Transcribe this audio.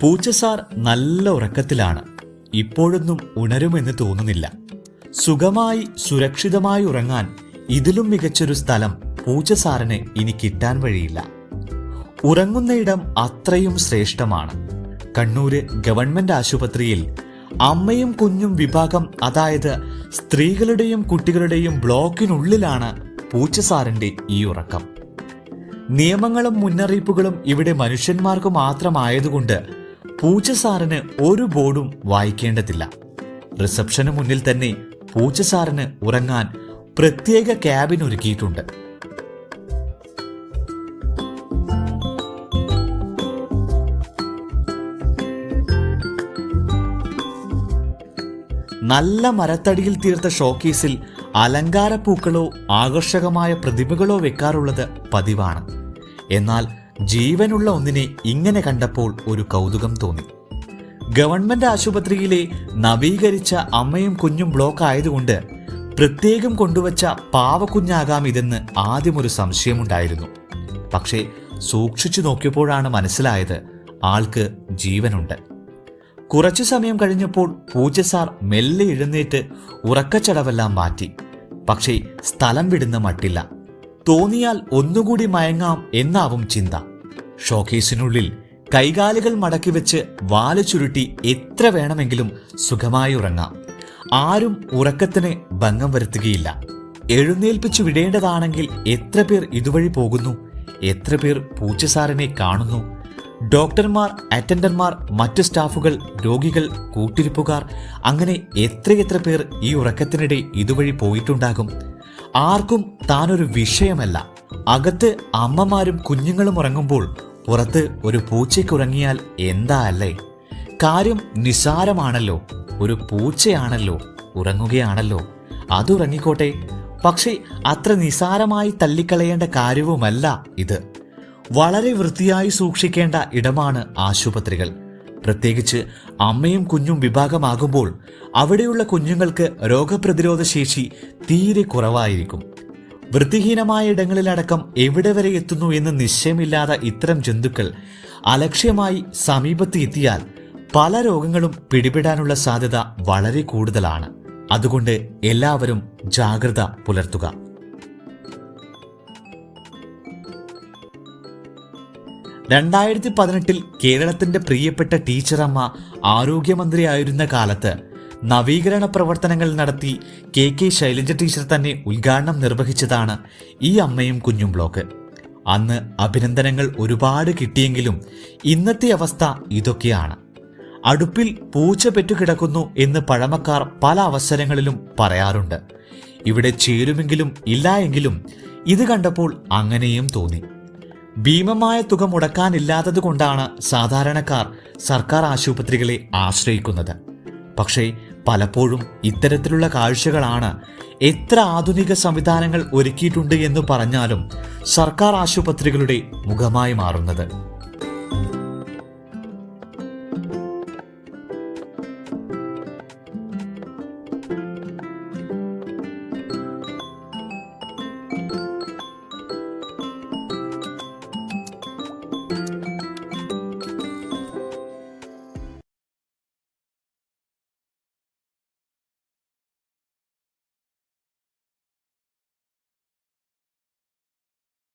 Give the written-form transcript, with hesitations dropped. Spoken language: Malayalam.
പൂച്ചസാർ നല്ല ഉറക്കത്തിലാണ്. ഇപ്പോഴൊന്നും ഉണരുമെന്ന് തോന്നുന്നില്ല. സുഖമായി സുരക്ഷിതമായി ഉറങ്ങാൻ ഇതിലും മികച്ചൊരു സ്ഥലം പൂച്ചസാറിന് ഇനി കിട്ടാൻ വഴിയില്ല. ഉറങ്ങുന്നയിടം അത്രയും ശ്രേഷ്ഠമാണ്. കണ്ണൂര് ഗവൺമെന്റ് ആശുപത്രിയിൽ അമ്മയും കുഞ്ഞും വിഭാഗം, അതായത് സ്ത്രീകളുടെയും കുട്ടികളുടെയും ബ്ലോക്കിനുള്ളിലാണ് പൂച്ചസാറിന്റെ ഈ ഉറക്കം. നിയമങ്ങളും മുന്നറിയിപ്പുകളും ഇവിടെ മനുഷ്യന്മാർക്ക് മാത്രമായതുകൊണ്ട് പൂച്ചസാറിന് ഒരു ബോർഡും വായിക്കേണ്ടതില്ല. റിസപ്ഷന് മുന്നിൽ തന്നെ പൂച്ചസാറിന് ഉറങ്ങാൻ പ്രത്യേക ക്യാബിൻ ഒരുക്കിയിട്ടുണ്ട്. നല്ല മരത്തടിയിൽ തീർത്ത ഷോക്കേസിൽ അലങ്കാരപ്പൂക്കളോ ആകർഷകമായ പ്രതിമകളോ വെക്കാറുള്ളത് പതിവാണ്. എന്നാൽ ജീവനുള്ള ഒന്നിനെ ഇങ്ങനെ കണ്ടപ്പോൾ ഒരു കൗതുകം തോന്നി. ഗവൺമെന്റ് ആശുപത്രിയിലെ നവീകരിച്ച അമ്മയും കുഞ്ഞും ബ്ലോക്ക് ആയതുകൊണ്ട് പ്രത്യേകം കൊണ്ടുവച്ച പാവക്കുഞ്ഞാകാം ഇതെന്ന് ആദ്യമൊരു സംശയമുണ്ടായിരുന്നു. പക്ഷേ സൂക്ഷിച്ചു നോക്കിയപ്പോഴാണ് മനസ്സിലായത് ആൾക്ക് ജീവനുണ്ട്. കുറച്ചു സമയം കഴിഞ്ഞപ്പോൾ പൂച്ചസാർ മെല്ലെ എഴുന്നേറ്റ് ഉറക്കച്ചടവെല്ലാം മാറ്റി. പക്ഷേ സ്ഥലം വിടുന്ന മട്ടില്ല. തോന്നിയാൽ ഒന്നുകൂടി മയങ്ങാം എന്നാവും ചിന്ത. ഷോക്കേസിനുള്ളിൽ കൈകാലുകൾ മടക്കി വെച്ച് വാല് ചുരുട്ടി എത്ര വേണമെങ്കിലും സുഖമായി ഉറങ്ങാം. ആരും ഉറക്കത്തിന് ഭംഗം വരുത്തുകയില്ല. എഴുന്നേൽപ്പിച്ചു വിടേണ്ടതാണെങ്കിൽ എത്ര പേർ ഇതുവഴി പോകുന്നു, എത്ര പേർ പൂച്ചസാറിനെ കാണുന്നു. ഡോക്ടർമാർ, അറ്റൻഡർമാർ, മറ്റു സ്റ്റാഫുകൾ, രോഗികൾ, കൂട്ടിരിപ്പുകാർ, അങ്ങനെ എത്രയെത്ര പേർ ഈ ഉറക്കത്തിനിടെ ഇതുവഴി പോയിട്ടുണ്ടാകും. ആർക്കും താനൊരു വിഷയമല്ല. അകത്ത് അമ്മമാരും കുഞ്ഞുങ്ങളും ഉറങ്ങുമ്പോൾ പുറത്ത് ഒരു പൂച്ചയ്ക്കുറങ്ങിയാൽ എന്താ അല്ലേ? കാര്യം നിസ്സാരമാണല്ലോ. ഒരു പൂച്ചയാണല്ലോ, ഉറങ്ങുകയാണല്ലോ, അതുറങ്ങിക്കോട്ടെ. പക്ഷേ അത്ര നിസ്സാരമായി തള്ളിക്കളയേണ്ട കാര്യവുമല്ല ഇത്. വളരെ വൃത്തിയായി സൂക്ഷിക്കേണ്ട ഇടമാണ് ആശുപത്രികൾ. പ്രത്യേകിച്ച് അമ്മയും കുഞ്ഞും വിഭാഗമാകുമ്പോൾ അവിടെയുള്ള കുഞ്ഞുങ്ങൾക്ക് രോഗപ്രതിരോധ ശേഷി തീരെ കുറവായിരിക്കും. വൃത്തിഹീനമായ ഇടങ്ങളിലടക്കം എവിടെ വരെ എത്തുന്നു എന്ന് നിശ്ചയമില്ലാത്ത ഇത്തരം ജന്തുക്കൾ അലക്ഷ്യമായി സമീപത്ത് എത്തിയാൽ പല രോഗങ്ങളും പിടിപെടാനുള്ള സാധ്യത വളരെ കൂടുതലാണ്. അതുകൊണ്ട് എല്ലാവരും ജാഗ്രത പുലർത്തുക. 2018 കേരളത്തിന്റെ പ്രിയപ്പെട്ട ടീച്ചറമ്മ ആരോഗ്യമന്ത്രിയായിരുന്ന കാലത്ത് നവീകരണ പ്രവർത്തനങ്ങൾ നടത്തി കെ ശൈലജ ടീച്ചർ തന്നെ ഉദ്ഘാടനം നിർവഹിച്ചതാണ് ഈ അമ്മയും കുഞ്ഞും ബ്ലോക്ക്. അന്ന് അഭിനന്ദനങ്ങൾ ഒരുപാട് കിട്ടിയെങ്കിലും ഇന്നത്തെ അവസ്ഥ ഇതൊക്കെയാണ്. അടുപ്പിൽ പൂച്ച പെറ്റുകിടക്കുന്നു എന്ന് പഴമക്കാർ പല അവസരങ്ങളിലും പറയാറുണ്ട്. ഇവിടെ ചേരുമെങ്കിലും ഇല്ല എങ്കിലും ഇത് കണ്ടപ്പോൾ അങ്ങനെയും തോന്നി. ഭീമമായ തുക മുടക്കാനില്ലാത്തത് കൊണ്ടാണ് സാധാരണക്കാർ സർക്കാർ ആശുപത്രികളെ ആശ്രയിക്കുന്നത്. പക്ഷേ പലപ്പോഴും ഇത്തരത്തിലുള്ള കാഴ്ചകളാണ് എത്ര ആധുനിക സംവിധാനങ്ങൾ ഒരുക്കിയിട്ടുണ്ട് എന്ന് പറഞ്ഞാലും സർക്കാർ ആശുപത്രികളുടെ മുഖമായി മാറുന്നത്.